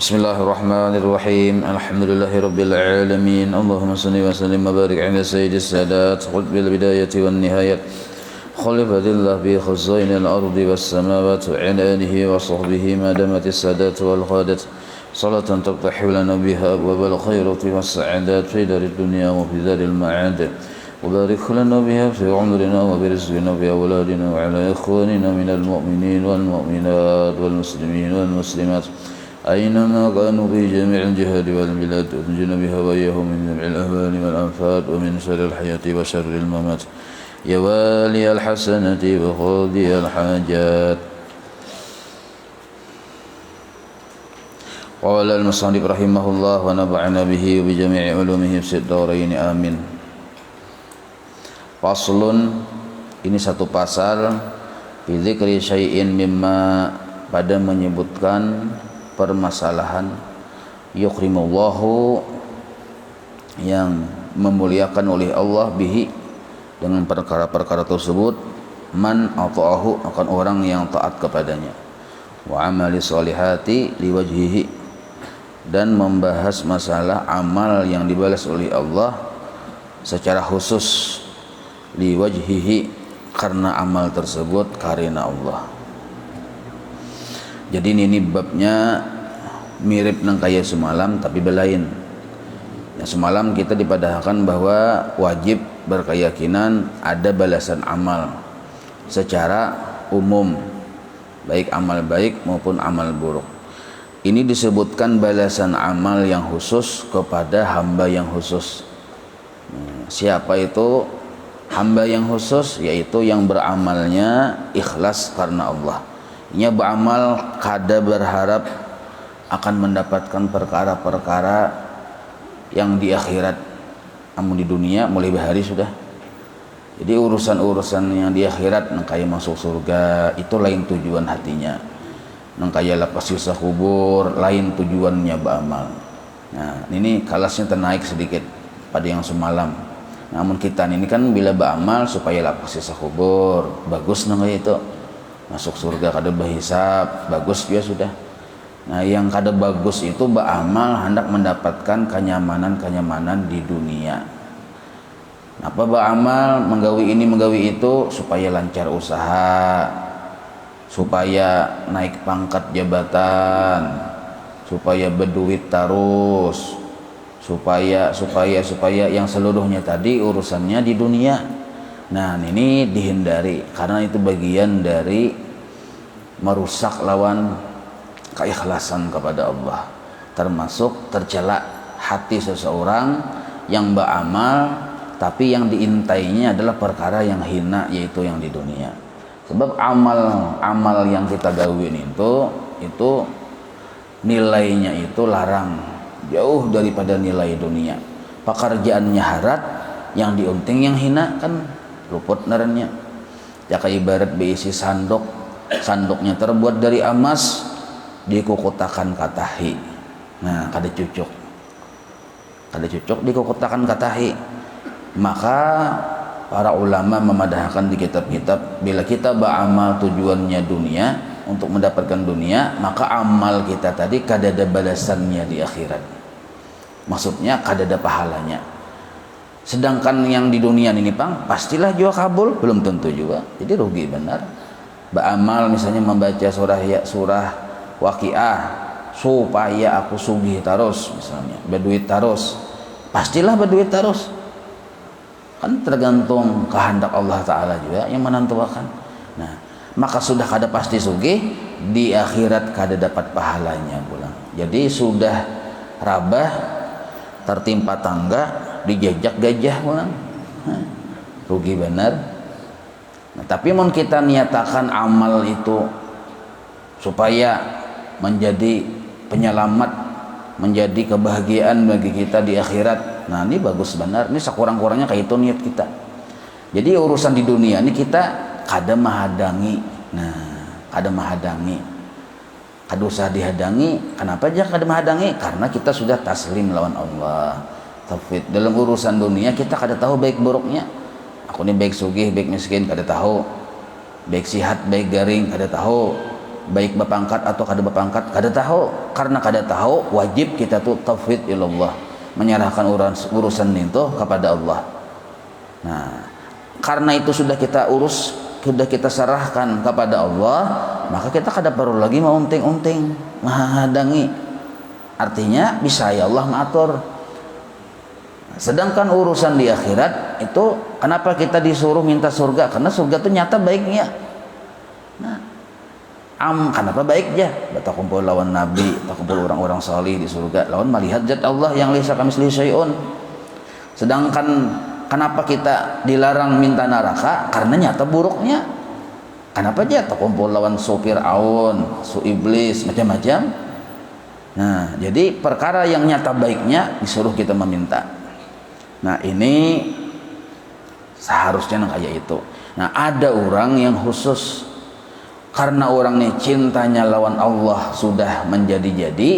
Bismillahirrahmanirrahim. Alhamdulillahirabbil alamin. Allahumma shalli wa sallim wa barik ala sayyidis sadat qutbil bidayati wan nihayat. Khalifatillah bi khazainil ardi was samawati wa ala alihi wa sahbihi ma damatis sadat wal qadat. Salatan taftahu lana biha abwabal khairati was sa'adat fi darid dunya wa fi daril ma'ad. وبارك لنا بها في عمرنا وبرزقنا بأولادنا وعلى إخواننا من المؤمنين والمؤمنات والمسلمين والمسلمات أينما كانوا في جميع الجهاد والبلاد وتنجنا بها وإياهم من جميع الأهوال والآفات ومن شر الحياة وشر الممات يا والي الحسنة وقاضي الحاجات. قال المصنف رحمه الله ونفعنا به وبجميع علومه في الدارين آمين. Faslun, ini satu pasal fi dzikri syai'in mimma, pada menyebutkan permasalahan yukrimullahu, yang memuliakan oleh Allah bihi, dengan perkara-perkara tersebut, man ata'ahu, akan orang yang taat kepadanya, wa amali sholihati liwajhihi, dan membahas masalah amal yang dibalas oleh Allah secara khusus, liwajhihi, karena amal tersebut karena Allah. Jadi ini babnya mirip nang kaya semalam tapi belain. Ya, semalam kita dipadahkan bahwa wajib berkeyakinan ada balasan amal secara umum, baik amal baik maupun amal buruk. Ini disebutkan balasan amal yang khusus kepada hamba yang khusus. Siapa itu hamba yang khusus? Yaitu yang beramalnya ikhlas karena Allah. Ia beramal kada berharap akan mendapatkan perkara-perkara yang di akhirat, namun di dunia mulai bahari sudah. Jadi urusan-urusan yang di akhirat nangkaya masuk surga itu lain tujuan hatinya, nangkaya lepas siksa kubur lain tujuannya beramal. Nah ini kelasnya ternaik sedikit pada yang semalam. Namun kita ini kan bila beramal supaya lapas siksa kubur, bagus nangkaya itu masuk surga kada berhisab, bagus juga sudah. Nah yang kada bagus itu beramal hendak mendapatkan kenyamanan di dunia. Apa beramal menggawi ini menggawi itu supaya lancar usaha, supaya naik pangkat jabatan, supaya berduit terus, supaya yang seluruhnya tadi urusannya di dunia. Nah ini dihindari karena itu bagian dari merusak lawan keikhlasan kepada Allah, termasuk tercela hati seseorang yang beramal tapi yang diintainya adalah perkara yang hina, yaitu yang di dunia. Sebab amal yang kita gawin itu nilainya itu larang, jauh daripada nilai dunia. Pekerjaannya harat, yang diunting yang hina kan luput narannya. Jaka ibarat berisi sandoknya terbuat dari emas, dikukutakan katahi. Nah kada cucuk dikukutakan katahi. Maka para ulama memadahkan di kitab-kitab, bila kita beramal tujuannya dunia, untuk mendapatkan dunia, maka amal kita tadi kada ada balasannya di akhirat. Maksudnya kada ada pahalanya. Sedangkan yang di dunia ini pastilah juga kabul, belum tentu juga. Jadi rugi benar. Beramal misalnya membaca surah Waqiah supaya aku sugih terus, misalnya berduit terus, pastilah berduit terus. Kan tergantung kehendak Allah Ta'ala juga yang menentukan. Nah maka sudah kada pasti sugih, di akhirat kada dapat pahalanya pulang. Jadi sudah rabah tertimpa tangga, dijajak gajah pulang, rugi benar. Nah, tapi mau kita niatakan amal itu supaya menjadi penyelamat, menjadi kebahagiaan bagi kita di akhirat, nah ini bagus benar. Ini sekurang-kurangnya kayak itu niat kita. Jadi urusan di dunia ini kita kada mahadangi. Nah kada mahadangi, kada usah dihadangi. Kenapa aja kada mahadangi? Karena kita sudah taslim lawan Allah. Tauhid dalam urusan dunia kita kada tahu baik buruknya. Aku ini baik sugih baik miskin kada tahu, baik sihat baik garing kada tahu. baik bapangkat atau kada bapangkat, kada tahu. Karena kada tahu, wajib kita tuh tauhid ilallah, menyerahkan urusan itu kepada Allah. Nah, karena itu sudah kita urus, sudah kita serahkan kepada Allah, maka kita kada perlu lagi maunting-unting, menghadangi. Artinya bisa ya Allah mengatur. Sedangkan urusan di akhirat itu, kenapa kita disuruh minta surga? Karena surga itu nyata baiknya. Nah, kenapa baik aja? Bata kumpul lawan nabi, bata kumpul orang-orang salih di surga, lawan melihat zat Allah yang laisa kamitslihi syai'un. Sedangkan kenapa kita dilarang minta neraka? Karena nyata buruknya. Kenapa aja? Bata kumpul lawan su Fir'aun, su iblis, macam-macam. Nah, jadi perkara yang nyata baiknya disuruh kita meminta. Nah, ini seharusnya kayak itu. Nah, ada orang yang khusus karena orang ini cintanya lawan Allah sudah menjadi-jadi,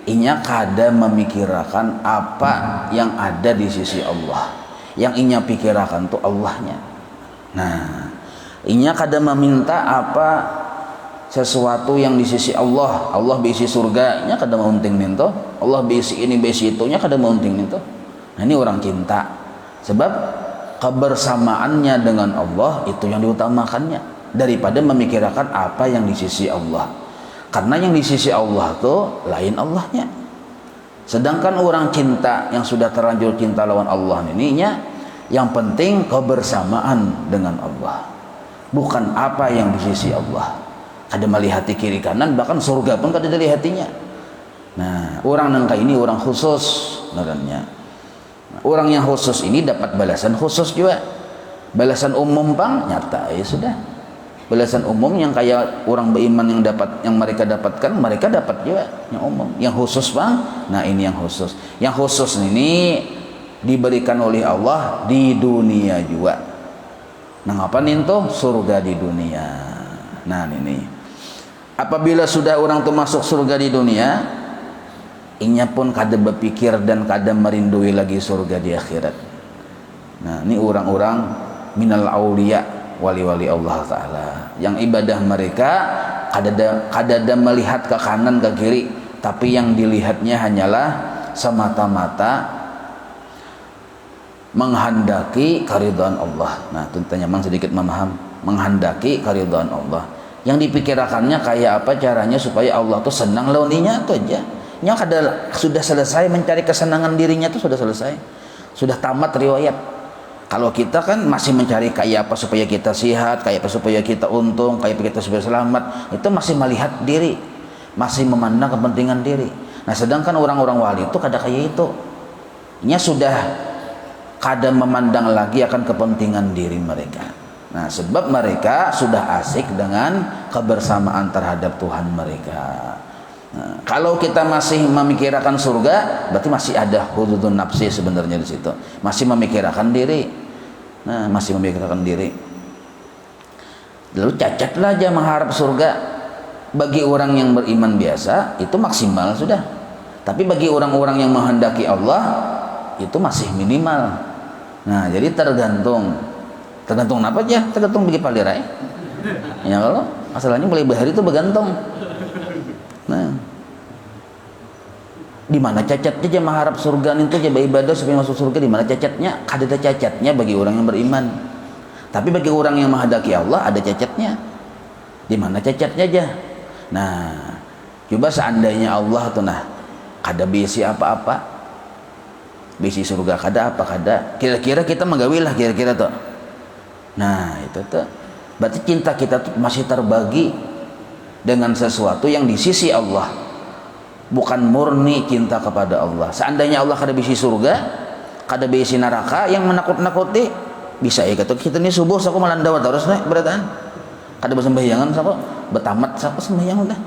inya kada memikirkan apa yang ada di sisi Allah. Yang inya pikirkan tuh Allahnya. Nah, inya kada meminta apa sesuatu yang di sisi Allah. Allah berisi surga, inya kada maunting ninto. Allah berisi ini, berisi itunya kada maunting ninto. Nah, ini orang cinta. Sebab kebersamaannya dengan Allah itu yang diutamakannya daripada memikirkan apa yang di sisi Allah. Karena yang di sisi Allah tuh lain Allahnya. Sedangkan orang cinta yang sudah terlanjur cinta lawan Allah ininya, yang penting kebersamaan dengan Allah, bukan apa yang di sisi Allah. Kada melihat kiri kanan, bahkan surga pun kada dilihatinya. Nah, orang nangka ini orang khusus ngarannya. Orang yang khusus ini dapat balasan khusus juga. Balasan umum bang nyata ya sudah. Balasan umum yang kayak orang beriman yang mereka dapatkan, mereka dapat juga yang umum. Yang khusus bang, nah ini yang khusus. Yang khusus ini diberikan oleh Allah di dunia juga. Nah, apa nih tuh? Surga di dunia. Nah, ini. Apabila sudah orang tuh masuk surga di dunia, inya pun kada berpikir dan kada merindui lagi surga di akhirat. Nah, ini orang-orang minal auliya, wali-wali Allah Ta'ala, yang ibadah mereka kada ada melihat ke kanan ke kiri, tapi yang dilihatnya hanyalah semata-mata menghendaki keridhaan Allah. Nah, tentunya memang sedikit memaham, menghendaki keridhaan Allah. Yang dipikirkannya kayak apa caranya supaya Allah tuh senang lawan inya itu aja. Nya sudah selesai mencari kesenangan dirinya tuh sudah selesai. Sudah tamat riwayat. Kalau kita kan masih mencari kayak apa supaya kita sehat, kayak apa supaya kita untung, kayak apa kita supaya selamat, itu masih melihat diri, masih memandang kepentingan diri. Nah, sedangkan orang-orang wali itu kada kayak itu. Nya sudah kada memandang lagi akan kepentingan diri mereka. Nah, sebab mereka sudah asik dengan kebersamaan terhadap Tuhan mereka. Nah, kalau kita masih memikirkan surga, berarti masih ada hududun nafsi sebenarnya di situ. Masih memikirkan diri. Nah, masih memikirkan diri. Lalu cacatlah aja mengharap surga. Bagi orang yang beriman biasa itu maksimal sudah. Tapi bagi orang-orang yang menghendaki Allah itu masih minimal. Nah, jadi tergantung apa aja? Tergantung bagi palirai. Ya kalau masalahnya mulai bahari itu bergantung. Nah, di mana cacatnya aja mengharap surga itu aja ibadah supaya masuk surga, di mana cacatnya? Kada ada cacatnya bagi orang yang beriman. Tapi bagi orang yang menghendaki Allah ada cacatnya. Di mana cacatnya aja? Nah, coba seandainya Allah tuh kada bisi apa-apa, bisi surga kada apa kada, kira-kira kita menggawilah kira-kira tuh. Nah, itu tuh berarti cinta kita tuh masih terbagi dengan sesuatu yang di sisi Allah, bukan murni cinta kepada Allah. Seandainya Allah kada bisi surga, kada bisi neraka yang menakut-nakuti, bisa ya kita ini subuh saku melandawa terus nih berataan. Kada bersembahyangan saku, betamat saku sembahyang udah.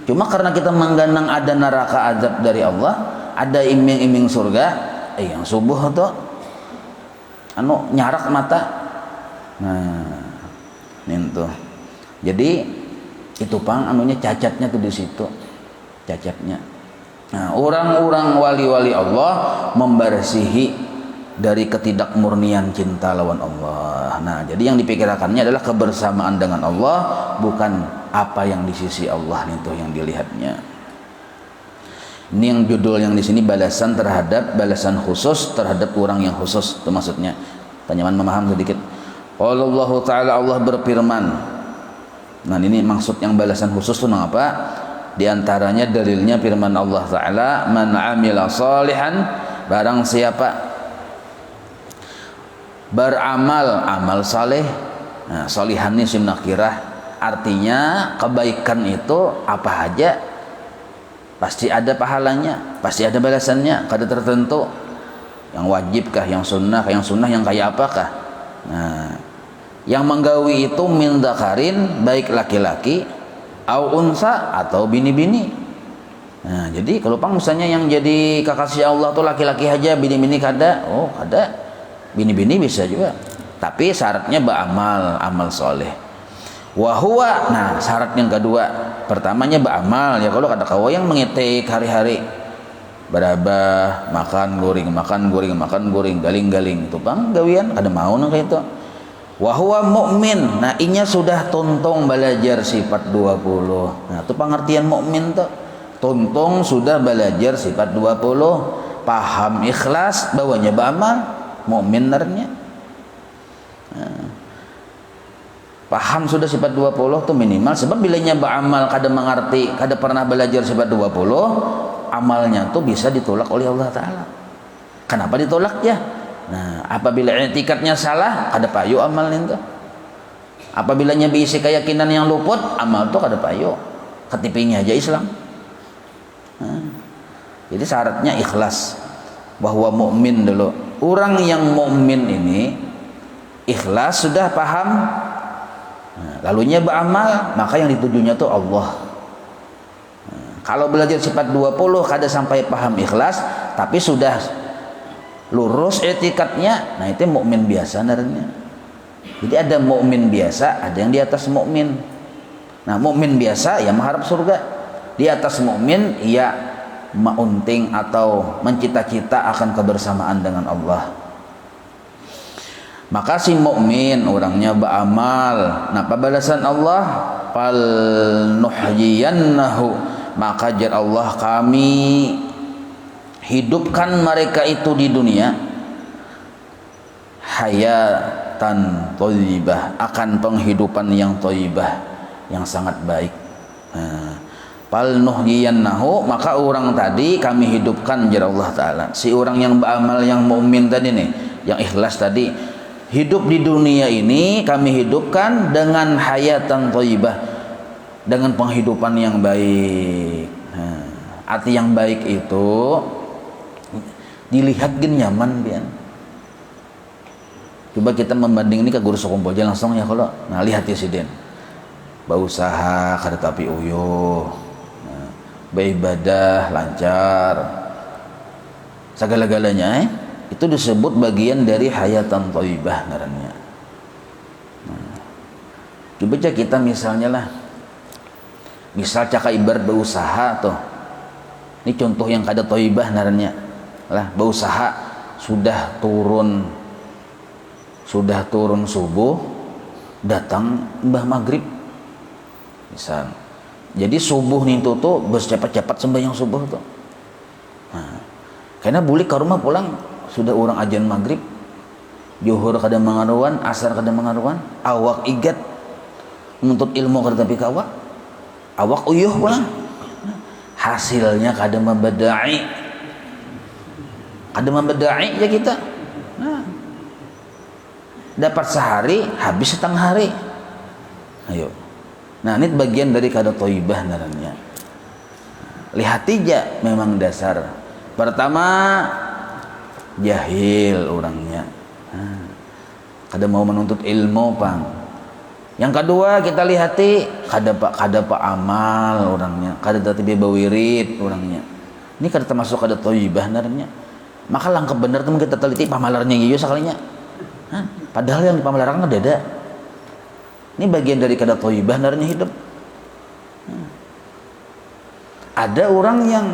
Cuma karena kita menggandang ada neraka azab dari Allah, ada iming-iming surga, yang subuh tuh nyarak mata. Nah, itu. Jadi itu pang cacatnya tuh di situ. Cacatnya. Nah, orang-orang wali-wali Allah membersihi dari ketidakmurnian cinta lawan Allah. Nah, jadi yang dipikirkannya adalah kebersamaan dengan Allah, bukan apa yang di sisi Allah itu yang dilihatnya. Ini yang judul yang di sini balasan khusus terhadap orang yang khusus, itu maksudnya. Tanyaman memaham sedikit. Allah Ta'ala, Allah berfirman. Nah ini maksud yang balasan khusus itu apa? Di antaranya dalilnya firman Allah Ta'ala, man amila salihan, barang siapa beramal amal saleh. Nah salihan ini sim nakirah, artinya kebaikan itu apa aja pasti ada pahalanya, pasti ada balasannya, kada tertentu. Yang wajibkah, yang sunnah yang kayak apakah? Nah, yang menggawi itu min dzakarin, baik laki-laki, au unsa, atau bini-bini. Nah, jadi kalau pang misalnya yang jadi kekasih Allah tuh laki-laki aja, bini-bini kada, oh kada, bini-bini bisa juga. Tapi syaratnya amal soleh. Wahwa, nah syarat yang kedua, pertamanya beramal ya, kalau kata kau yang mengetik hari-hari berabah makan goreng galing itu bang gawian ada mau nang kayak itu. Wahwa mukmin, nah inya sudah tuntung belajar sifat 20. Nah itu pengertian mukmin tuh, tuntung sudah belajar sifat 20, paham ikhlas bawanya beramal, mukmin nernya. Nah, paham sudah sifat 20 tuh minimal, sebab bilanya beramal kada mengerti, kada pernah belajar sifat 20, amalnya tuh bisa ditolak oleh Allah Ta'ala. Kenapa ditolak ya? Nah apabila etikatnya salah, kada payu amalnya tuh. Apabila berisi keyakinan yang luput, amal tuh kada payu, ketipingnya aja Islam. Nah, jadi syaratnya ikhlas, bahwa mukmin dulu. Orang yang mukmin ini ikhlas sudah paham. Nah, lalunya beramal, maka yang ditujunya tuh Allah. Nah, kalau belajar sifat 20 kada sampai paham ikhlas, tapi sudah lurus etikatnya, nah itu mukmin biasa naranya. Jadi ada mukmin biasa, ada yang di atas mukmin. Nah, mukmin biasa ya mengharap surga. Di atas mukmin ya maunting atau mencita-cita akan kebersamaan dengan Allah. Maka si mukmin orangnya beramal, nah pembalasan Allah fal nuhyiyannahu, maka jar Allah kami hidupkan mereka itu di dunia hayatan thayyibah, akan penghidupan yang thayyibah, yang sangat baik. Fal nuhyiyannahu, maka orang tadi kami hidupkan jar Allah Ta'ala, si orang yang beramal yang mukmin tadi nih, yang ikhlas tadi, hidup di dunia ini kami hidupkan dengan hayatan thayyibah, dengan penghidupan yang baik. Nah, arti yang baik itu dilihat gen nyaman pian. Coba kita membanding ini ke guru sekompol aja langsung ya kalau. Nah, lihat ya siden. Berusaha kada tapi uyuh. Nah, beribadah lancar. Segala-galanya itu disebut bagian dari hayatan thayyibah ngarannya. Nah, coba aja kita misalnya lah, misal caka ibarat berusaha tuh, ini contoh yang kada thayyibah ngarannya lah, berusaha sudah turun subuh, datang mbah maghrib misal, jadi subuh nih tuh bercepat-cepat sembahyang subuh tuh. Nah, karena bulik ke rumah pulang sudah orang ajan maghrib, zuhur kada mengaruan, asar kada mengaruan, awak igat menuntut ilmu kada tapi kawak, awak uyuh pulang, hasilnya kada membedai ya kita. Nah, dapat sehari habis setengah hari. Ayo, nah ini bagian dari kada thayyibah naranya. Lihat aja, memang dasar pertama jahil orangnya, kada mau menuntut ilmu pang. Yang kedua kita lihati kada pak amal orangnya, kada tatibi bawirid orangnya. Ini kada termasuk kada thayyibah naranya. Maka langkah benar teman kita teliti pamalarnya iyo sekalinya. Padahal yang pamalarkan kada ada. Ini bagian dari kada thayyibah naranya hidup. Ada orang yang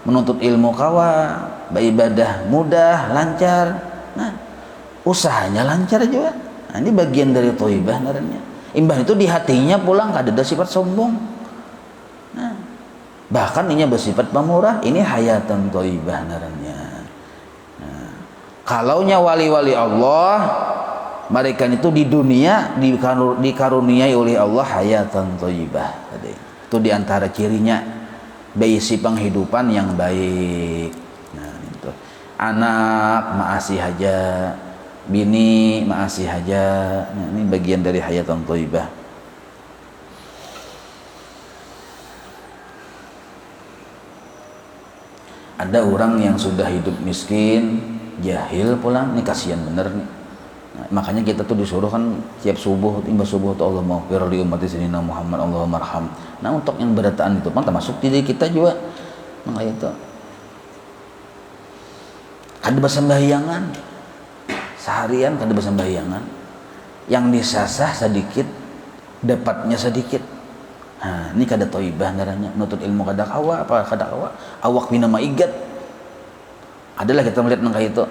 menuntut ilmu kawa, beribadah mudah, lancar. Nah, usahanya lancar juga. Nah, ini bagian dari thayyibah naranya. Imbah itu di hatinya pulang kada ada sifat sombong. Nah, bahkan inya bersifat pemurah, ini hayatan thayyibah ngarannya. Nah, kalaunya wali-wali Allah, mereka itu di dunia dikaruniai oleh Allah hayatan thayyibah. Itu diantara cirinya berisi penghidupan yang baik. Nah, itu anak maasih haja, bini maasih haja. Nah, ini bagian dari hayatan thayyibah. Ada orang yang sudah hidup miskin, jahil pulang, ini kasihan bener nih. Nah, makanya kita tuh disuruh kan tiap subuh, imbas subuh tuh Allah maghfir li ummati sayyidina Muhammad Allahumma arham. Nah, untuk yang berataan itu kan termasuk diri kita juga. Maka itu kada bersembahyangan seharian, kada bersembahyangan, yang disasah sedikit dapatnya sedikit. Nah, ini kada thayyibah ngarannya. Nutut ilmu kada kawa apa kada kawa awak bina maigat. Adalah kita melihat nang itu.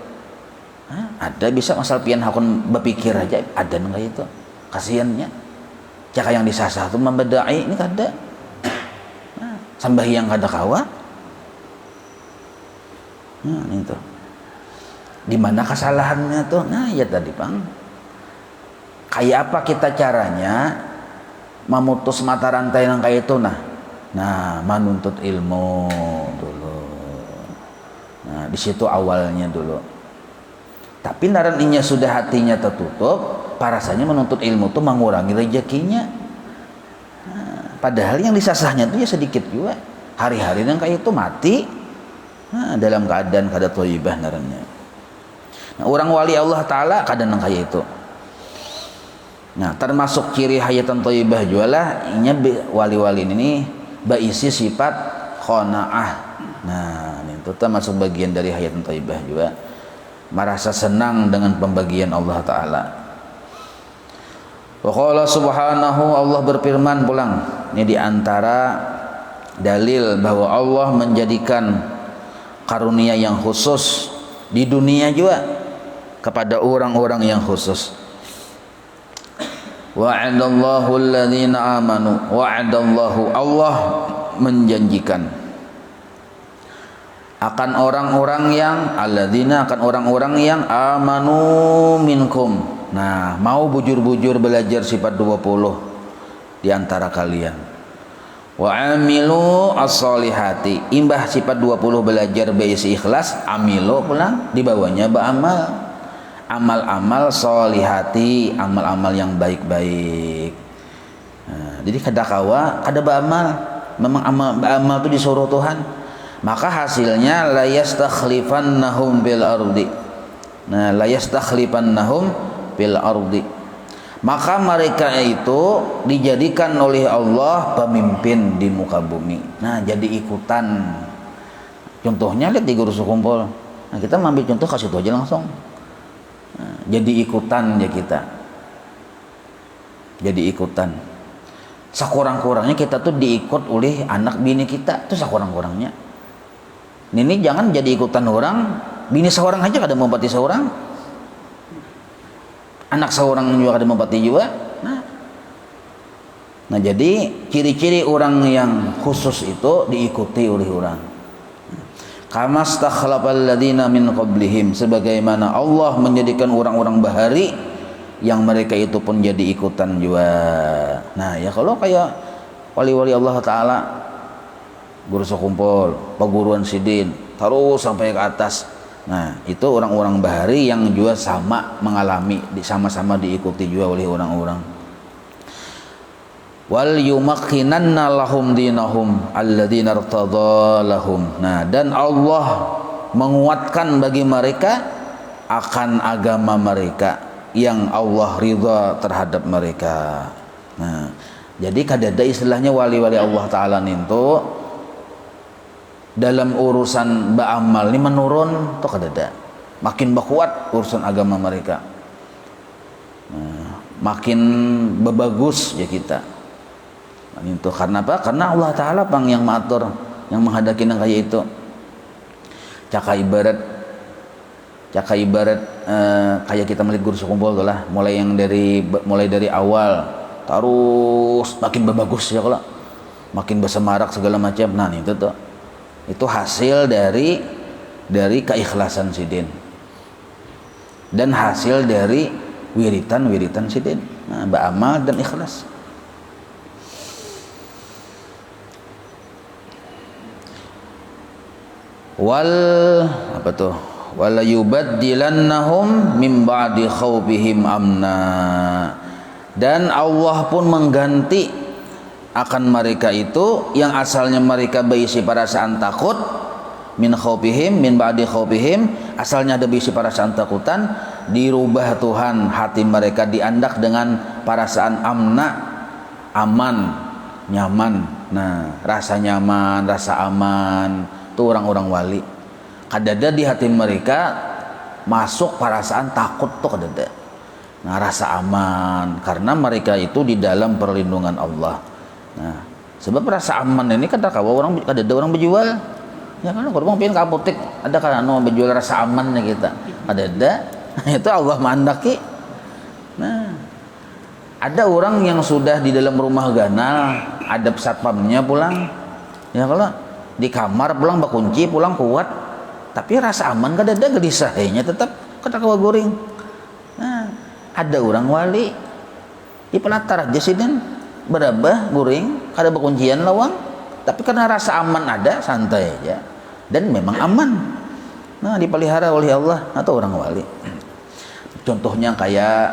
Ada bisa masal pian hakun berpikir aja ada nang itu. Kasihannya. Caka yang disasah itu membedai ini kada. Nah, sambahyang kada kawa. Nah, itu. Di mana kesalahannya tuh? Nah, ya tadi Bang. Kayak apa kita caranya memutus mata rantai nang kayak itu nah menuntut ilmu dulu. Nah, di situ awalnya dulu. Tapi naraninya sudah hatinya tertutup, parasanya menuntut ilmu itu mengurangi rezekinya. Nah, padahal yang disasahnya itu ya sedikit juga. Hari-hari nang kayak itu mati. Nah, dalam keadaan kada thayyibah naraninya. Nah, orang wali Allah Ta'ala kadang nang kayak itu. Nah, termasuk ciri hayatan thayyibah jualah inya wali-wali ini berisi sifat qanaah. Nah, itu termasuk bagian dari hayatan thayyibah juga. Merasa senang dengan pembagian Allah Ta'ala. Wa qala subhanahu, Allah berfirman pulang. Ini diantara dalil bahwa Allah menjadikan karunia yang khusus di dunia juga kepada orang-orang yang khusus. Wa'adallahu alladhina amanu, wa'adallahu, Allah menjanjikan akan orang-orang yang alladzina, akan orang-orang yang amanu minkum. Nah, mau bujur-bujur belajar sifat 20 di antara kalian. Wa amilu as-solihati, imbah sifat 20 belajar berisi ikhlas, amilu pulang dibawanya beramal. Amal-amal solihati, amal-amal yang baik-baik. Nah, jadi kada kawa, kada beramal. Memang amal itu disuruh Tuhan. Maka hasilnya la yastakhlifannahum bil ardi. Nah, la yastakhlifannahum bil ardi. Maka mereka itu dijadikan oleh Allah pemimpin di muka bumi. Nah, jadi ikutan. Contohnya lihat di guru sekumpul. Nah, kita ambil contoh kasih itu aja langsung. Nah, jadi ikutan ya kita. Jadi ikutan. Sakurang-kurangnya kita tuh diikut oleh anak bini kita. Itu sakurang-kurangnya. Ini jangan jadi ikutan orang, bini seorang aja kada mempati seorang, anak seorang juga kada mempati juga. Nah, jadi ciri-ciri orang yang khusus itu diikuti oleh orang. Kama stakhlafal ladzina min qablihim, sebagaimana Allah menjadikan orang-orang bahari yang mereka itu pun jadi ikutan juga. Nah, ya kalau kayak wali-wali Allah Ta'ala, guru sekumpul, peguruan sidin, terus sampai ke atas. Nah, itu orang-orang bahari yang juga sama mengalami, sama-sama diikuti juga oleh orang-orang. Wal yumakkinanna lahum dinahum alladzina irtadha lahum. Nah, dan Allah menguatkan bagi mereka akan agama mereka yang Allah ridha terhadap mereka. Nah, jadi kadada istilahnya wali-wali Allah Ta'ala itu dalam urusan beramal ini menurun tuh kadada, makin berkuat urusan agama mereka. Nah, makin berbagus ya kita. Nah, itu karena apa? Karena Allah Ta'ala bang yang mengatur, yang menghadapi yang kayak itu. Caka ibarat kayak kita melihat guru sekumpul tuh lah, mulai dari awal terus makin bagus ya kalau makin bersemarak segala macam. Nah itu tuh itu hasil dari keikhlasan sidin dan hasil dari wiritan sidin. Nah, beramal dan ikhlas. Wala yubaddilannahum min ba'di khaufihim amna. Dan Allah pun mengganti akan mereka itu yang asalnya mereka berisi perasaan takut, min khaufihim min ba'di khaufihim, asalnya ada berisi perasaan takutan, dirubah Tuhan hati mereka diandak dengan perasaan amna, aman, nyaman. Nah, rasa nyaman, rasa aman itu orang-orang wali. Kadada di hati mereka masuk perasaan takut tuh kadada. Nah, rasa aman karena mereka itu di dalam perlindungan Allah. Nah, sebab rasa aman ini kadada orang berjual. Ya kan kalau pengen ke apotek ada kan berjual rasa amannya kita. Kadada itu Allah mandaki. Nah, ada orang yang sudah di dalam rumah ganal, ada satpamnya pulang. Ya kalau di kamar pulang bakunci pulang kuat, tapi rasa aman kadada gelisahnya tetap kata kawa goreng. Nah, ada orang wali di pelatar aja sih dan berabah goreng kada berkuncian lawang, tapi karena rasa aman ada santai aja dan memang aman. Nah, dipelihara oleh Allah atau orang wali. Contohnya kayak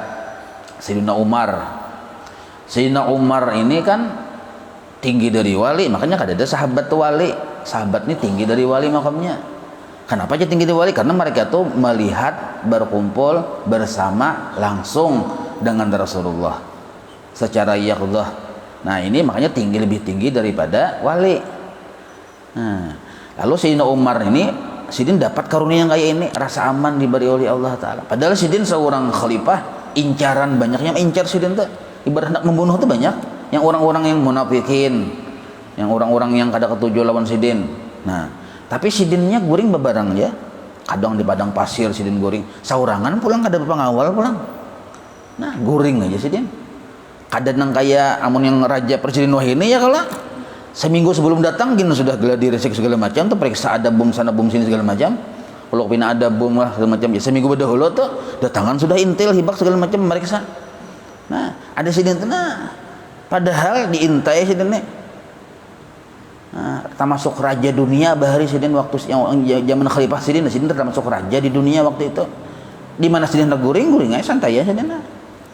Sayyidina Umar. Sayyidina Umar ini kan tinggi dari wali, makanya kadada sahabat wali. Sahabat ini tinggi dari wali makamnya. Kenapa aja tinggi dari wali? Karena mereka tuh melihat berkumpul bersama langsung dengan Rasulullah secara yaqdzah. Nah ini makanya lebih tinggi daripada wali. Nah, lalu Sayyidina Umar ini Sidin dapat karunia yang kayak ini, rasa aman diberi oleh Allah Ta'ala. Padahal Sidin seorang khalifah, incaran banyaknya incar Sidin tuh, ibarat hendak membunuh tuh banyak. Yang orang-orang yang munafikin, yang orang-orang yang kada ketujuh lawan Sidin. Nah, tapi Sidinnya guring bebarang ya. Kadang di padang pasir Sidin guring. Saurangan pulang kada pengawal pulang. Nah, guring aja Sidin. Kadang kayak amun yang raja Presiden Wah ini ya kalau seminggu sebelum datang gini sudah gladi resik segala macam tuh periksa ada bom sana bom sini segala macam. Kalau pina ada bom lah segala macam ya seminggu berdahulu tuh datangan sudah intel hibak segala macam meriksa. Nah, ada Sidin tuh nah padahal diintai Sidin nih. Nah, termasuk raja dunia bahari Sidin waktu yang zaman Khalifah Sidin termasuk raja di dunia waktu itu. Di mana Sidin guring aja santai ya Sidin.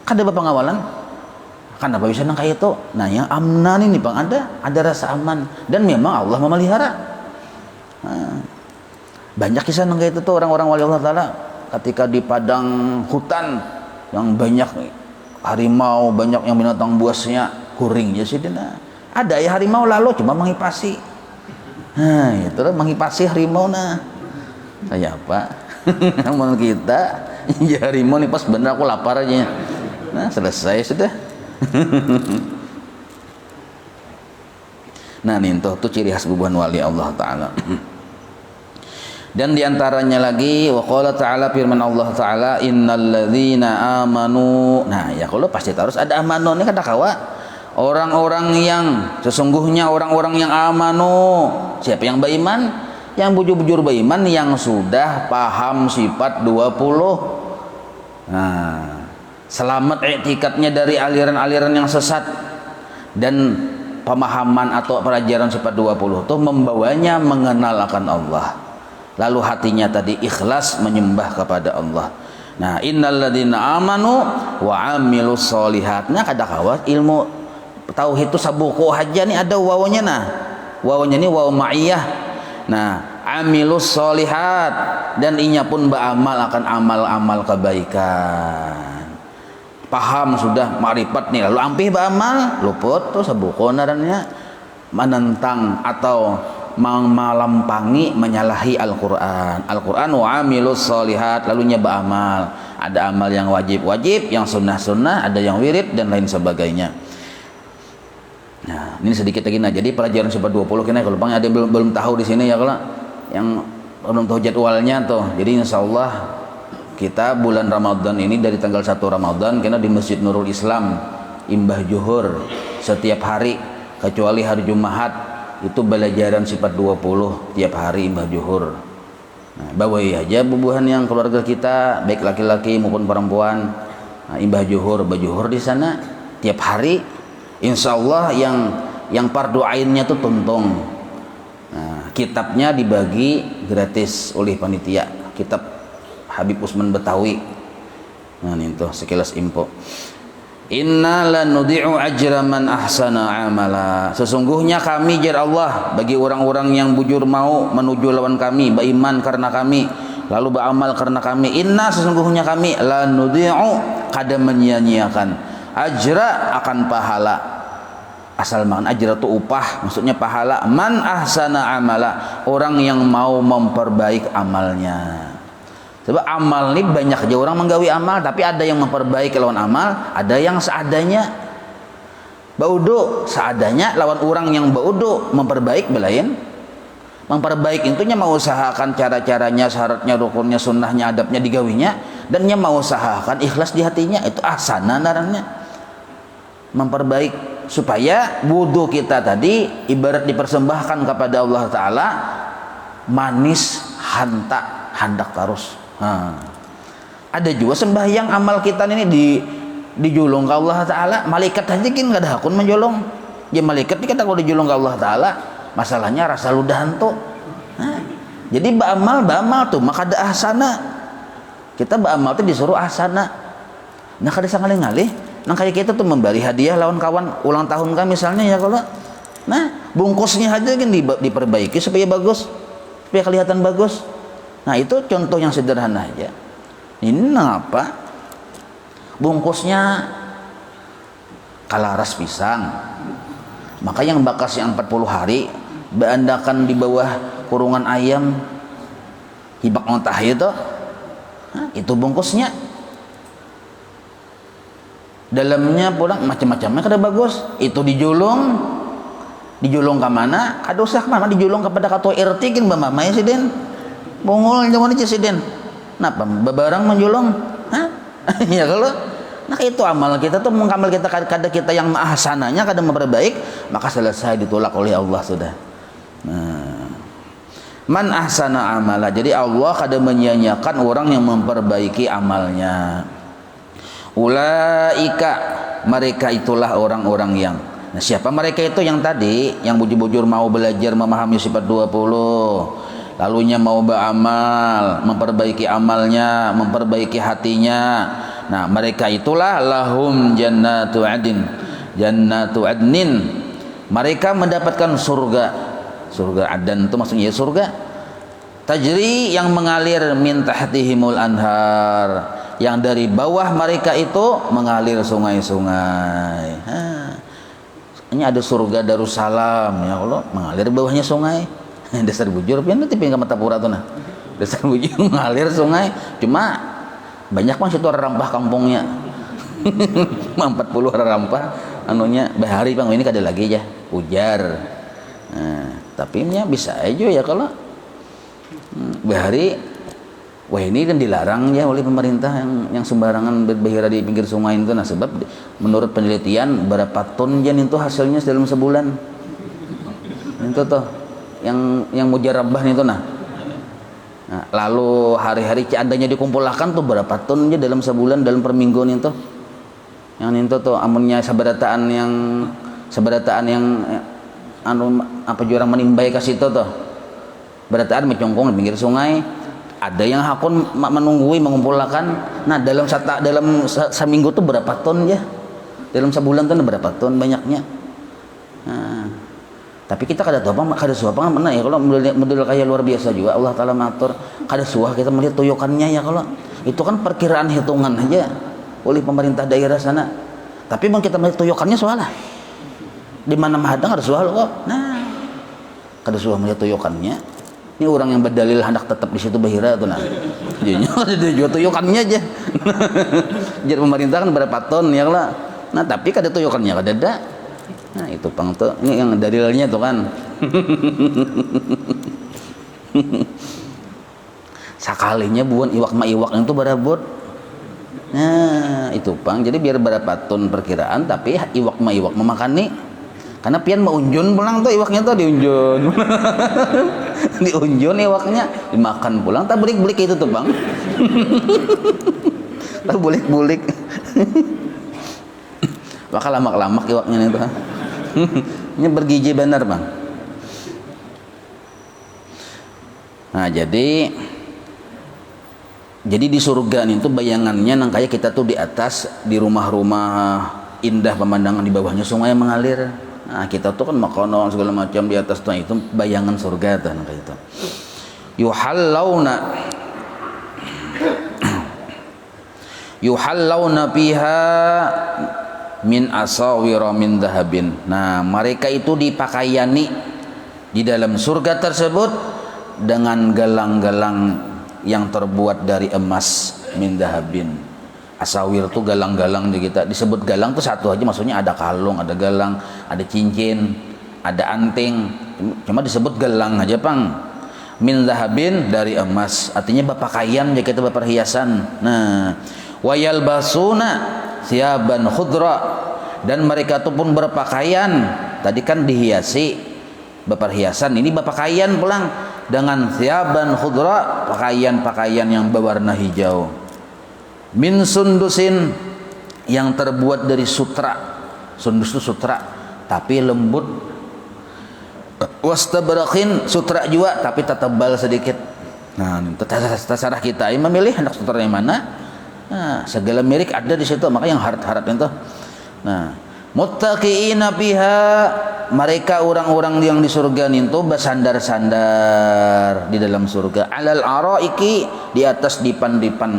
Kada pengawalan. Kenapa bisa nang kayak itu? Nah, yang amnan ini Bang ada rasa aman dan memang Allah memelihara. Nah, banyak kisah nang kayak itu tuh orang-orang wali Allah Ta'ala ketika di padang hutan yang banyak harimau, banyak yang binatang buasnya kuring ya Sidin. Ada ya harimau lalu cuma menghipasi. Nah, itu lah menghipasi harimau nah. Kayak apa? Menurut kita ya harimau nih pas bener aku lapar aja. Nah, selesai sudah. Nah, nih tuh ciri khas bubuhan wali Allah Ta'ala. Dan diantaranya lagi wa qala ta'ala firman Allah Ta'ala innalladzina amanu. Nah, ya kalau pasti harus ada amanu nih kata kawa. Orang-orang yang sesungguhnya orang-orang yang amanu. Siapa yang beriman? Yang bujur-bujur beriman yang sudah paham sifat 20. Nah, selamat i'tikadnya dari aliran-aliran yang sesat dan pemahaman atau pelajaran sifat 20 itu membawanya mengenal akan Allah. Lalu hatinya tadi ikhlas menyembah kepada Allah. Nah, innalladzina amanu wa amilus solihat. Nah, kada kawas ilmu tauhid itu sabuku aja nih ada wawunya nah. Wawunya ini wawu ma'iyah. Nah, amilus solihat dan inya pun beramal akan amal-amal kebaikan. Paham sudah marifat nih lalu ampih beramal luput tuh sabuku narannya menentang atau melampangi menyalahi Al-Quran. Al-Quran wa amilus solihat lalu nya beramal. Ada amal yang wajib-wajib, yang sunnah-sunnah, ada yang wirid dan lain sebagainya. Nah, ini sedikit lagi nah. Jadi pelajaran sifat 20 kena kalau ada yang belum tahu di sini ya kalau yang belum tahu jadwalnya tuh. Jadi insyaallah kita bulan Ramadan ini dari tanggal 1 Ramadan kena di Masjid Nurul Islam imbah juhur setiap hari kecuali hari Jumat, itu belajaran sifat 20 tiap hari imbah juhur. Nah, bawahi aja bubuhan yang keluarga kita baik laki-laki maupun perempuan. Nah, imbah juhur bajuhur di sana tiap hari, insya Allah yang fardu ainnya tuh tuntung. Nah, kitabnya dibagi gratis oleh panitia, kitab Habib Usman Betawi. Nah, itu sekilas info. Inna la nudi'u ajra man ahsana amala. Sesungguhnya kami jar Allah bagi orang-orang yang bujur mau menuju lawan kami, beriman karena kami, lalu beramal karena kami. Inna sesungguhnya kami la nudi'u kada menyia-nyiakan ajra akan pahala. Asal makna ajra itu upah, maksudnya pahala. Man ahsana amala, orang yang mau memperbaik amalnya. Sebab amal ini banyak aja orang menggawi amal, tapi ada yang memperbaiki lawan amal, ada yang seadanya. Baudu seadanya lawan orang yang baudu memperbaik belain. Memperbaik intinya mau usahakan cara-caranya, syaratnya, rukunnya, sunnahnya, adabnya digawinya, dan nya mau usahakan ikhlas di hatinya, itu ahsana narannya. Memperbaik supaya wudu kita tadi ibarat dipersembahkan kepada Allah Ta'ala, manis handak terus. Ada juga sembahyang amal kita ini dijulung ke Allah Ta'ala. Malaikat aja kan gak ada hakun menjulung ya, malaikat ini kata kalau dijulung ke Allah Ta'ala masalahnya rasa ludahan tuh. Jadi ba'amal tuh maka ada ahsana. Kita ba'amal tuh disuruh ahsana. Nah kada sangalih-ngalih nah kayak kita tuh memberi hadiah lawan kawan ulang tahun kan misalnya ya, kalau nah bungkusnya aja kan diperbaiki supaya bagus, supaya kelihatan bagus. Nah itu contoh yang sederhana aja. Ini apa? Bungkusnya kalaras pisang, maka yang bakas yang 40 hari beandakan di bawah kurungan ayam hibak ontah itu bungkusnya. Dalamnya pulang macam-macamnya kada bagus, itu dijulung ke mana? Kada usah mana dijulung kepada ketua RT kan bamamai sih den. Bongol jangan aja sih den. Napa bebarang menjulung? Ya kalau nah itu amal kita tuh mengamal kita kada kita yang ahsananya kada memperbaik, maka selesai ditolak oleh Allah sudah. Nah, man ahsana amala. Jadi Allah kada menyia-nyiakan orang yang memperbaiki amalnya. Ulaika, mereka itulah orang-orang yang. Nah, siapa mereka itu? Yang tadi yang bujur-bujur mau belajar memahami sifat 20, lalunya mau beramal, memperbaiki amalnya, memperbaiki hatinya. Nah, mereka itulah lahum jannatu adnin. Mereka mendapatkan surga. Surga Adan itu maksudnya surga tajri yang mengalir min tahtihimul anhar, yang dari bawah mereka itu mengalir sungai-sungai. Ini ada surga Darussalam ya Allah, mengalir bawahnya sungai. Dasar bujur pian nanti pinggir Matapura tuh nah. Dasar bujur mengalir sungai, cuma banyak mah situ rampah kampungnya. 40 rampah anunya bahari Bang, ini kada lagi ya ujar. Nah, tapi nya bisa aja ya kalau bahari. Wah ini kan dilarang ya oleh pemerintah yang sembarangan berbahira di pinggir sungai itu. Nah sebab menurut penelitian berapa ton jan itu hasilnya dalam sebulan itu tuh yang mujarabah itu nah lalu hari-hari adanya dikumpulkan tuh berapa ton aja dalam sebulan dalam per minggu itu yang itu tuh amunnya seberataan yang anu apa jurang menimbai ke situ tuh berataan mencongkong di pinggir sungai. Ada yang hakun menunggui mengumpulkan. Nah dalam seminggu tuh berapa ton ya, dalam sebulan tuh berapa ton banyaknya. Nah, tapi kita kada tahu apa kada suah apa mana ya kalau model kayak luar biasa juga Allah Taala matur kada suah kita melihat tuyokannya ya, kalau itu kan perkiraan hitungan aja oleh pemerintah daerah sana. Tapi bang kita melihat tuyokannya soalnya di mana mahadang kada suah kok. Nah kada suah melihat tuyokannya. Ini orang yang berdalil hendak tetap di situ bahira tuh nah. Jadinya ada juga tuyokannya aja. Jadi pemerintah kan berapa ton ya lah. Nah tapi kada tuyokannya kada ada. Nah itu pang tuh ini yang dalilnya tuh kan. Sakalinya buan iwak itu barabot. Nah itu pang, jadi biar berapa ton perkiraan, tapi iwak memakan nih, karena pian mau unjun pulang tuh iwaknya tuh diunjun. Diunjun iwaknya dimakan pulang, tak belik itu tuh bang. Tak bulik bakal lamak iwaknya itu. Ini bergizi benar bang. Nah jadi di surga itu bayangannya nang kayak kita tuh di atas di rumah-rumah indah pemandangan, di bawahnya sungai yang mengalir. Nah kita tuh kan makanan segala macam di atas tuh, itu bayangan surga tuh nang kayak itu. Yuhallawna fiha min asawira min dhahabin. Nah mereka itu dipakaiani di dalam surga tersebut dengan galang-galang yang terbuat dari emas min dhahabin. Asawir tuh galang-galang di kita. Disebut galang tuh satu aja, maksudnya ada kalung, ada galang, ada cincin, ada anting. Cuma disebut galang aja pang. Min dhahabin dari emas. Artinya berpakaian ya kita berperhiasan. Nah, wayal basuna siyaban khudra, dan mereka tuh pun berpakaian. Tadi kan dihiasi berperhiasan, ini berpakaian pulang dengan siyaban khudra, pakaian-pakaian yang berwarna hijau. Min sundusin, yang terbuat dari sutra. Sundus itu sutra tapi lembut. Wastabrakin, sutra juga tapi tebal sedikit. Nah terserah kita memilih hendak sutra yang mana. Nah, segala merek ada di situ, maka yang harap-harap itu. Nah, muttaqiina fiha, mereka orang-orang yang di surga itu bersandar-sandar di dalam surga. Alal araiki, di atas dipan-dipan.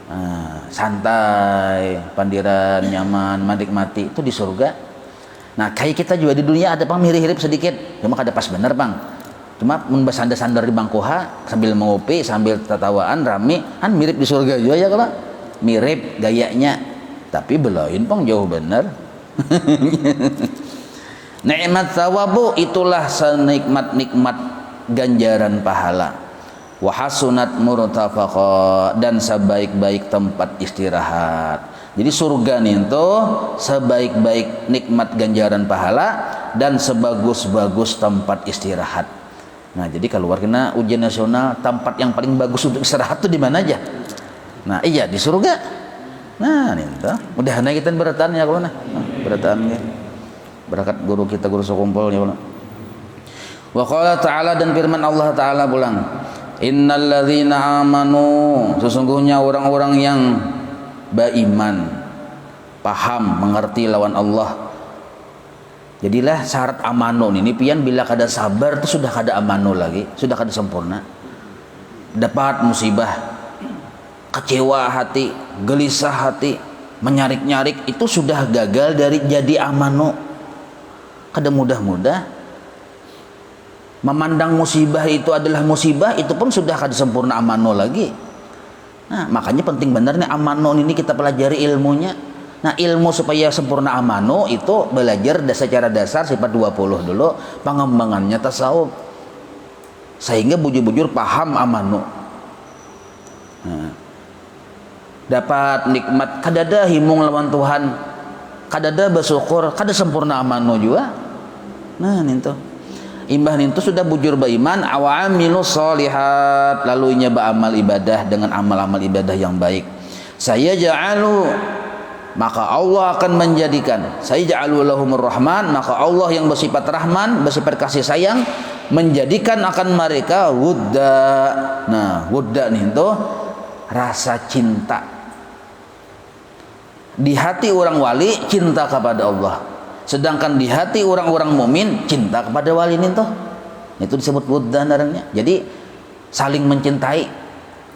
Nah, santai, pandiran, nyaman, menikmati itu di surga. Nah, kayak kita juga di dunia ada pang mirip-mirip sedikit, cuma kada pas bener bang. Cuma bersandar-sandar di bangkoha sambil mengopi, sambil tertawaan rame, kan mirip di surga juga ya kalau mirip gayanya, tapi belain pang jauh bener. Nikmat thawabu, itulah senikmat-nikmat ganjaran pahala. Wa hasunat murtafaqa, dan sebaik-baik tempat istirahat. Jadi surga itu sebaik-baik nikmat ganjaran pahala dan sebagus-bagus tempat istirahat. Nah, jadi keluar kena ujian nasional, tempat yang paling bagus untuk istirahat itu di mana aja? Nah, iya di surga. Nah, itu udah naik kita beratan ya kalau beratan ya. Berkat guru kita, guru sekumpul ya Allah. Wa qala ta'ala, dan firman Allah Ta'ala pulang, innal ladzina amanu, sesungguhnya orang-orang yang beriman, paham, mengerti lawan Allah. Jadilah syarat amano ini pian, bila kada sabar itu sudah kada amano lagi, sudah kada sempurna. Dapat musibah, kecewa hati, gelisah hati, menyarik-nyarik, itu sudah gagal dari jadi amano. Kada mudah-mudah. Memandang musibah itu adalah musibah, itu pun sudah kada sempurna amano lagi. Nah, makanya penting benar nih amano ini kita pelajari ilmunya. Nah, ilmu supaya sempurna amano itu belajar secara dasar sifat 20 dulu, pengembangannya tasawuf. Sehingga bujur-bujur paham amano. Nah, dapat nikmat kadada himung lawan Tuhan, kadada bersyukur, kada sempurna amano juga. Nah, itu imbah itu sudah bujur beriman, awamilu sholihat, lalu nya beramal ibadah dengan amal-amal ibadah yang baik. Saya ja'alu, maka Allah akan menjadikan, saya ja'alu lahumur rahman, maka Allah yang bersifat rahman, bersifat kasih sayang, menjadikan akan mereka wudda. Nah, wudda nih itu rasa cinta. Di hati orang wali cinta kepada Allah, sedangkan di hati orang-orang mukmin cinta kepada wali itu disebut wudda namanya. Jadi saling mencintai,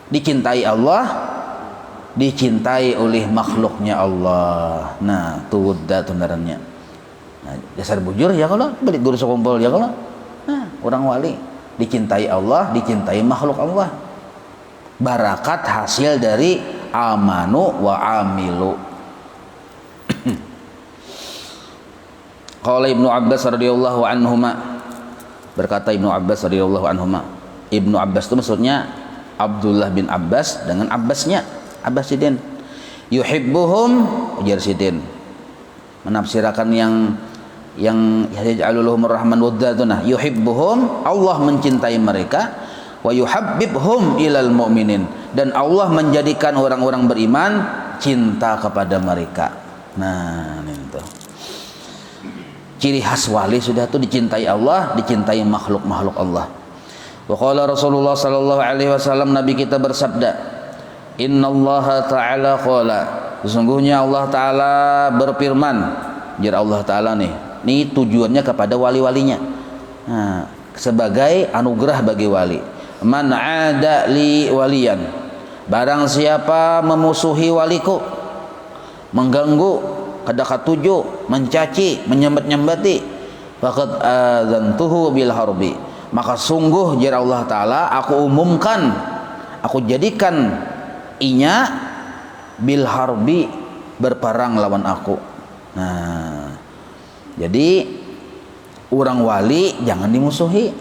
dicintai Allah, dicintai oleh makhluknya Allah. Nah, itu wudda namanya. Nah, dasar bujur ya kalau balik guru sekumpul ya kalau. Nah, orang wali dicintai Allah, dicintai makhluk Allah. Barakat hasil dari amanu wa amilu. Qala Ibnu Abbas radhiyallahu anhuma, berkata Ibnu Abbas radhiyallahu anhuma. Ibnu Abbas itu maksudnya Abdullah bin Abbas dengan Abbasnya, Abbasidin. yuhibbuhum ujar sidin menafsirkan yang yaj'alulhumur rahman wadda itu nah yuhibbuhum Allah mencintai mereka wa yuhabbibhum ilal mu'minin dan Allah menjadikan orang-orang beriman cinta kepada mereka. Nah itu ciri khas wali sudah tuh dicintai Allah, dicintai makhluk-makhluk Allah. Wa qala Rasulullah sallallahu alaihi wasallam Nabi kita bersabda innallaha ta'ala qala sesungguhnya Allah Ta'ala berfirman jar Allah Ta'ala nih ini tujuannya kepada wali-walinya nah, sebagai anugerah bagi wali man ada li waliyan barang siapa memusuhi waliku mengganggu kedekat tuju mencaci menyambat-nyambati faqad adzantuhu bil harbi maka sungguh jar Allah Ta'ala aku umumkan aku jadikan inya bil harbi berperang lawan aku. Nah, jadi orang wali jangan dimusuhi.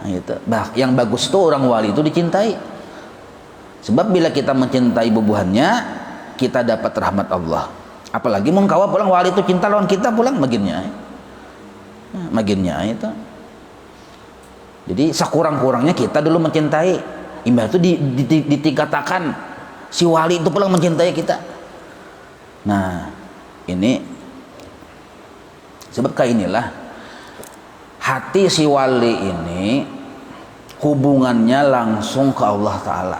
Nah, itu. Yang bagus tuh orang wali itu dicintai. Sebab bila kita mencintai bubuhannya, kita dapat rahmat Allah. Apalagi mun kawa pulang wali itu cinta lawan kita pulang maginnya. Nah, maginnya itu. Jadi sekurang-kurangnya kita dulu mencintai. Imbah itu ditingkatakan si wali itu pulang mencintai kita. Nah, ini sebab kayak inilah hati si wali ini hubungannya langsung ke Allah Ta'ala.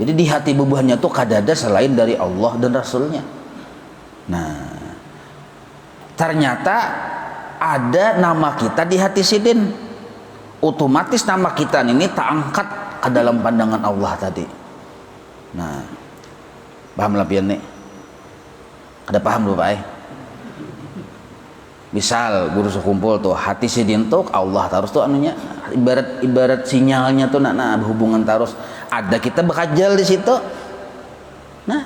Jadi di hati bubuhannya tuh kadada selain dari Allah dan Rasulnya. Nah, ternyata ada nama kita di hati sidin. Otomatis nama kita ini tak angkat ke dalam pandangan Allah tadi. Nah, paham lah pian nih? Ada paham dulu Pak? Misal guru sekumpul tuh hati sidin tuh Allah terus tuh anunya ibarat sinyalnya tuh nah hubungan terus ada kita bekajal di situ. Nah,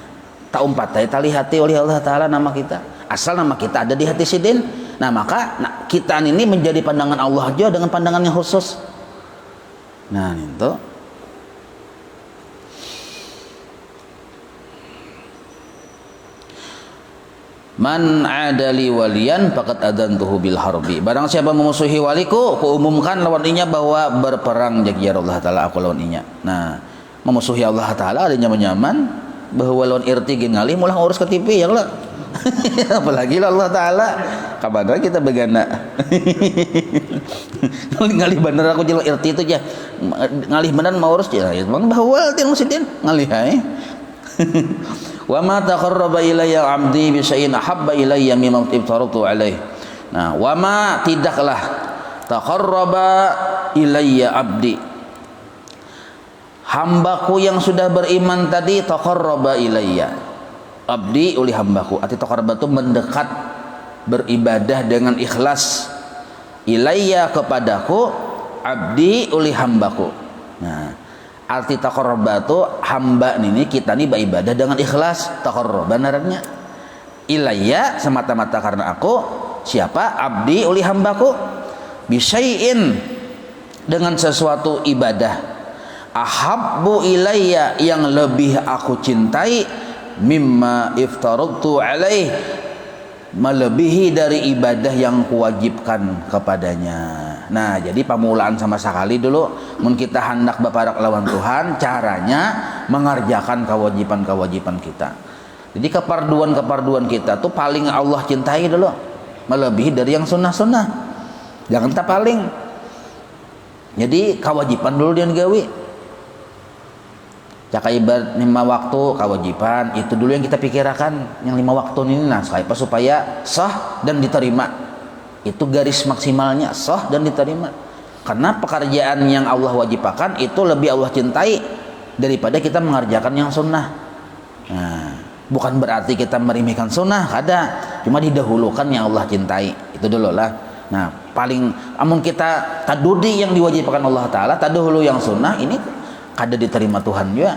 tak umpat tali hati oleh Allah Ta'ala nama kita. Asal nama kita ada di hati sidin. Nah, maka kita ini menjadi pandangan Allah aja dengan pandangan yang khusus. Nah, itu man adali waliyan faqad adantuhu bil harbi barang siapa memusuhi waliku kuumumkan lawan inya bahwa berperang jagiar Allah Ta'ala aku lawan inya. Nah memusuhi Allah Ta'ala ada nyaman-nyaman bahwa lawan irti gen ngalih mulah urus ke TV ya lah apalagi Allah Ta'ala kabar kita begana ngalih bener aku jelas irti itu aja ngalih bener mau urus ya emang bahwa tin musidin ngalih hai wa ma taqarraba ilayya 'abdi bi syai'in ahabba ilayya mimma iftaratu alaihi. Nah, wa ma tidaklah taqarraba ilayya 'abdi hambaku yang sudah beriman tadi taqarraba ilayya abdi oleh hambaku arti taqarraba itu mendekat beribadah dengan ikhlas ilayya kepadaku abdi oleh hambaku. Nah arti taqarraba itu hamba ini kita nih beribadah dengan ikhlas taqarraba narannya ilayya semata-mata karena aku siapa abdi oleh hambaku bisyai'in dengan sesuatu ibadah ahabbu ilayya yang lebih aku cintai mimma iftaradtu alaih melebihi dari ibadah yang kuwajibkan kepadanya. Nah jadi pamulaan sama sekali dulu mun kita hendak baparak lawan Tuhan caranya mengerjakan kewajiban-kewajiban kita. Jadi keparduan kita tuh paling Allah cintai dulu melebihi dari yang sunnah-sunnah jangan tak paling. Jadi kewajiban dulu dia gawe caka ibarat 5 waktu kewajiban itu dulu yang kita pikirkan yang 5 waktu ini nah supaya sah dan diterima itu garis maksimalnya sah dan diterima karena pekerjaan yang Allah wajibkan itu lebih Allah cintai daripada kita mengerjakan yang sunnah. Nah, bukan berarti kita meremehkan sunnah ada cuma didahulukan yang Allah cintai itu dulu lah. Nah paling amun kita tadudi yang diwajibkan Allah Ta'ala tadahulu yang sunnah ini kada diterima Tuhan juga.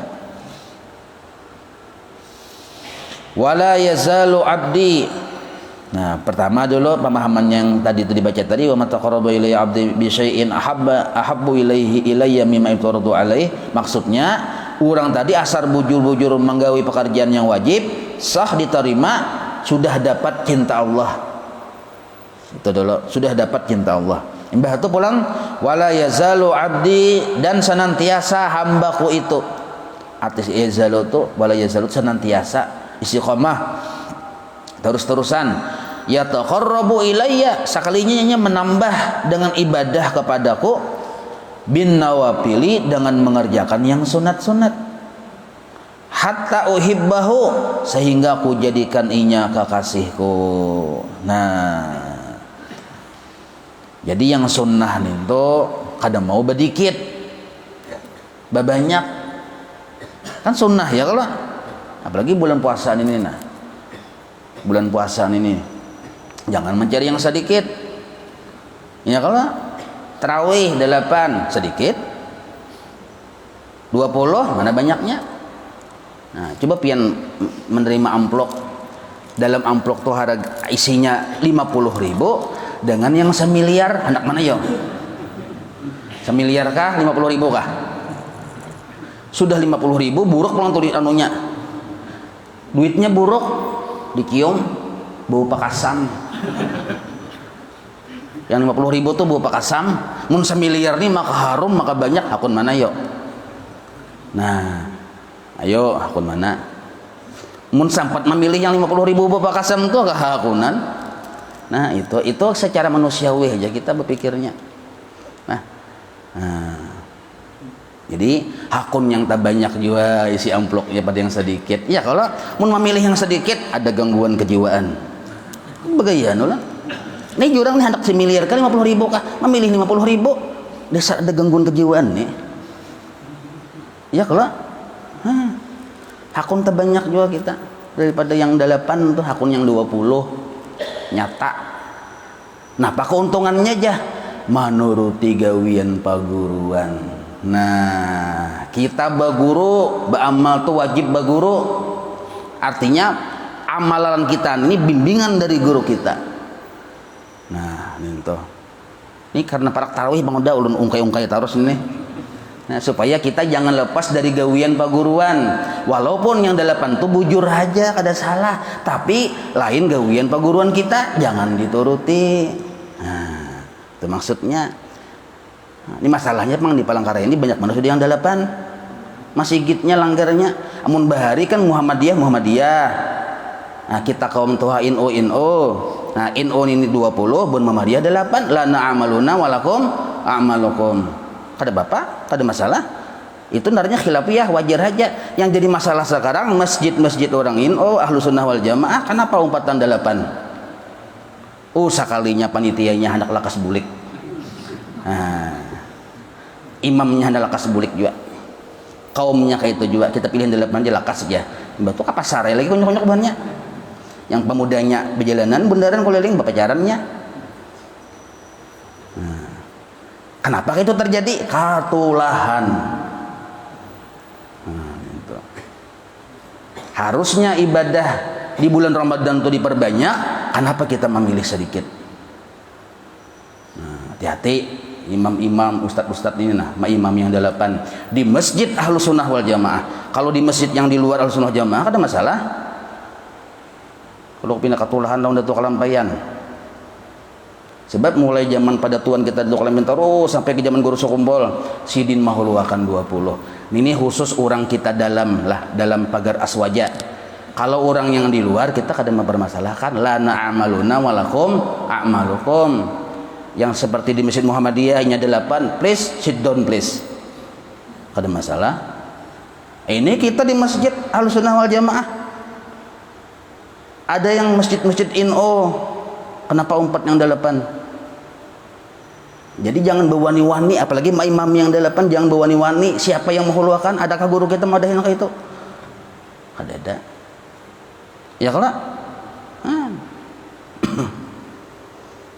Wala yazalu abdi. Nah, pertama dulu pemahaman yang tadi itu dibaca tadi wa mataqarraba ilayya abdi bi syai'in ahabbu ilaihi ilayya mimma iftaradu alaihi. Maksudnya orang tadi asar bujur-bujur menggawi pekerjaan yang wajib sah diterima, sudah dapat cinta Allah. Itu dulu, sudah dapat cinta Allah. Mbah itu pulang, wala yazalu abdi, dan senantiasa hambaku itu. Artis yazalu itu, wala yazalu senantiasa istiqomah terus-terusan, yataqarrabu ilayya, sekalinya menambah dengan ibadah kepadaku, bin nawafili, dengan mengerjakan yang sunat-sunat, hatta uhibbahu, sehingga aku jadikan inya kekasihku. Nah, jadi yang sunnah itu kadang mau bedikit, banyak kan sunnah ya, kalau apalagi bulan puasa ini, nah bulan puasa ini jangan mencari yang sedikit ya. Kalau tarawih 8 sedikit, 20 mana banyaknya. Nah, coba pian menerima amplop, dalam amplop tuh harga isinya 50.000 dengan yang semiliar, anak mana yo? Semiliar kah? 50.000 kah? Sudah 50.000 buruk pulang tuh anunya, duitnya buruk, dicium bau pakasam. Yang 50.000 tuh bau pakasam, mun semiliar nih maka harum, maka banyak, akun mana yo? Nah, ayo akun mana? Mun sempat memilih yang 50.000 bau pakasam tuh agak hakunan. Nah, itu secara manusiawi aja kita berpikirnya. Nah, jadi akun yang tak banyak juga isi amplopnya pada yang sedikit. Ya kalau mau memilih yang sedikit ada gangguan kejiwaan. Bagaimana lah? Ini jurang nih hendak semiliar kali 50.000 kah? Memilih 50.000, desa ada gangguan kejiwaan nih. Ya kalau akun tak banyak juga kita daripada yang 8 tuh akun yang 20 nyata. Nah, apa keuntungannya aja? Menuruti gawian paguruan. Nah, kita baguru, beramal tuh wajib baguru. Artinya amalan kita ini bimbingan dari guru kita. Nah, itu. Ini karena para tarawih Bang udah ulun ungkai-ungkai terus ini. Nah, supaya kita jangan lepas dari gawian paguruan. Walaupun yang 8 tuh bujur aja kada salah, tapi lain gawian paguruan kita jangan dituruti. Nah, itu maksudnya. Nah, ini masalahnya Bang di Palangkaraya ini banyak manusia yang 8. Masjidnya langgarnya. Amun bahari kan Muhammadiyah. Nah, kita kaum tuha NU. Nah, NU ini 20, bun Muhammadiyah 8. Lana amaluna walakum amalukum. Kada bapak, kada masalah. Itu narnya khilafiyah, wajar aja. Yang jadi masalah sekarang masjid-masjid orang NU Ahlus Sunnah wal Jamaah, kenapa umpatan 8? Sakalinya panitianya hendak lakas bulik. Nah, imamnya hendak lakas bulik juga. Kaumnya kayak itu juga. Kita pilih 8 aja lakas aja. Batu apa sare lagi konyok-konyok banyak. Yang pemudanya berjalanan bundaran keliling berpacarannya. Kenapa itu terjadi? Katulahan. Nah, itu. Harusnya ibadah di bulan Ramadan itu diperbanyak. Kenapa kita memilih sedikit? Nah, hati-hati imam-imam, ustadz-ustadz ini, nah, imam yang 8 di masjid Ahlus Sunnah wal Jamaah. Kalau di masjid yang di luar Ahlus Sunnah wal Jamaah ada masalah. Kalau pindah katulahan tahun datu kelampaian. Sebab mulai zaman pada tuan kita duduk kelamin terus sampai ke zaman guru sekumpul sidin mahuluakan 20. Ini khusus orang kita dalam pagar aswaja. Kalau orang yang di luar kita kadang mempermasalahkan lana amaluna walakum a'malukum. Yang seperti di Masjid Muhammadiyah hanya 8, please sit down please. Kada masalah. Ini kita di Masjid Ahlus Sunnah wal Jamaah. Ada yang masjid-masjid NU. Kenapa umpat yang 8? Jadi jangan berwani-wani, apalagi imam yang 8 jangan berwani-wani. Siapa yang menghuluakan? Adakah guru kita madahin kayak itu? Ada. Ya kalau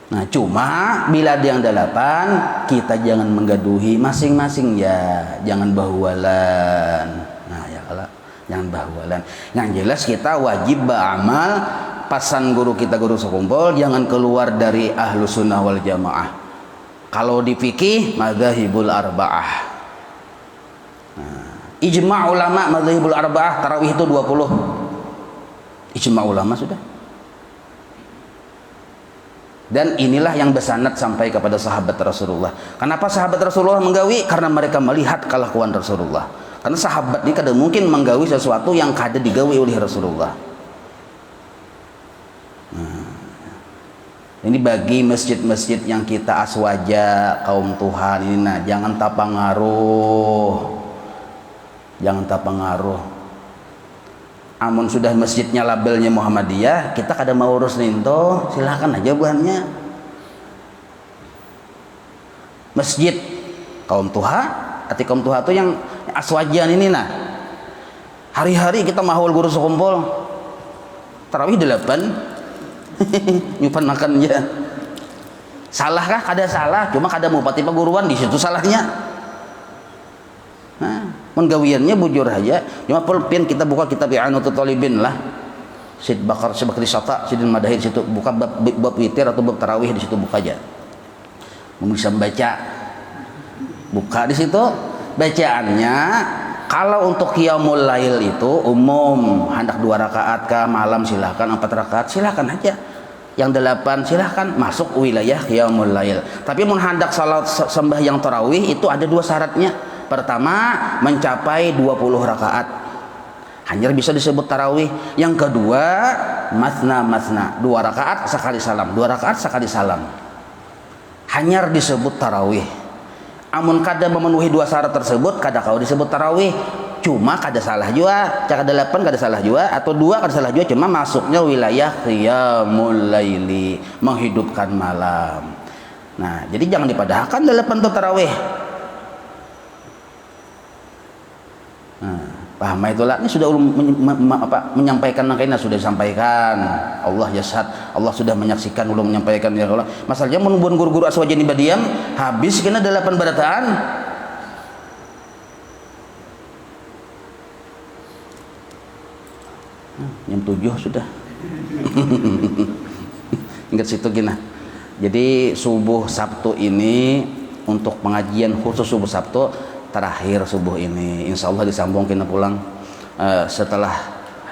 nah, cuma bila ada yang 8, kita jangan menggaduhi masing-masing ya, jangan bahualan. Nah, ya kalau jangan bahualan. Yang jelas kita wajib beramal. Pasan guru kita guru sekumpul jangan keluar dari Ahlus Sunnah wal Jamaah. Kalau di fikih madzhabul arba'ah. Nah, ijma' ulama madzhabul arba'ah tarawih itu 20. ijma ulama sudah. Dan inilah yang bersanad sampai kepada sahabat Rasulullah. Kenapa sahabat Rasulullah menggawi? Karena mereka melihat kelakuan Rasulullah. Karena sahabat ini kadang mungkin menggawi sesuatu yang kada digawi oleh Rasulullah. Ini bagi masjid-masjid yang kita aswaja kaum Tuhan ini, nah jangan tapangaruh, jangan tapangaruh. Amun sudah masjidnya labelnya Muhammadiyah, kita kada mau urus ninto, silahkan aja buahnya. Masjid kaum Tuhan, arti kaum Tuhan itu yang aswajan ini, nah hari-hari kita mahal guru sekumpul tarawih 8 nyupan makan aja. Salahkah? Kada salah, cuma kada mau pati paguruan, di situ salahnya. Nah, menggawiannya bujur aja. Cuma pulpen kita buka kitab I'anatul Talibin lah. Syed Bakar Bakri Sata, Syedil Madahid, situ buka bab witir atau bab tarawih, di situ buka aja. Bisa membaca. Buka di situ bacaannya. Kalau untuk qiyamul lail itu umum, hendak 2 rakaat kah malam silahkan, 4 rakaat silahkan aja. Yang 8 silahkan masuk wilayah qiyamul lail. Tapi mun hendak salat sembahyang tarawih itu ada 2 syaratnya. Pertama, mencapai 20 rakaat. Hanya bisa disebut tarawih. Yang kedua, masna, 2 rakaat sekali salam, 2 rakaat sekali salam. Hanya disebut tarawih. Amun kada memenuhi 2 syarat tersebut, kada kau disebut tarawih. Cuma kada salah juga, cak 8 kada salah juga, atau 2 kada salah juga, cuma masuknya wilayah qiyamul laili, menghidupkan malam. Nah, jadi jangan dipadahkan 8 untuk tarawih. Nah, paham itulah. Ini sudah menyampaikan nangkainya sudah disampaikan. Allah yashhad, Allah sudah menyaksikan ulun menyampaikan ya Allah. Masalahnya mun guru-guru aswajan ibadiam habis kena 8 barataan. Jam 7 sudah. Ingat situ gina. Jadi subuh Sabtu ini untuk pengajian khusus subuh Sabtu terakhir subuh ini, insya Allah disambung kita pulang setelah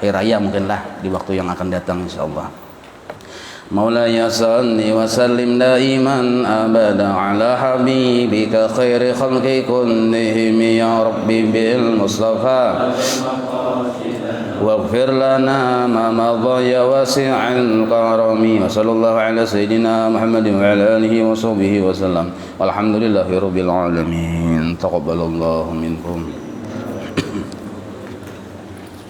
hari raya mungkinlah di waktu yang akan datang insya Allah. Maulaya salli wa sallim daiman abada ala habibika khairi khalqi kullihim ya rabbi bil mustafa waghfir lana ma madha ya wasi'al karami wa sallallahu ala sayyidina Muhammadin wa ala alihi wa sahbihi wa sallam walhamdulillahi rabbil alamin taqabbalallahu minkum.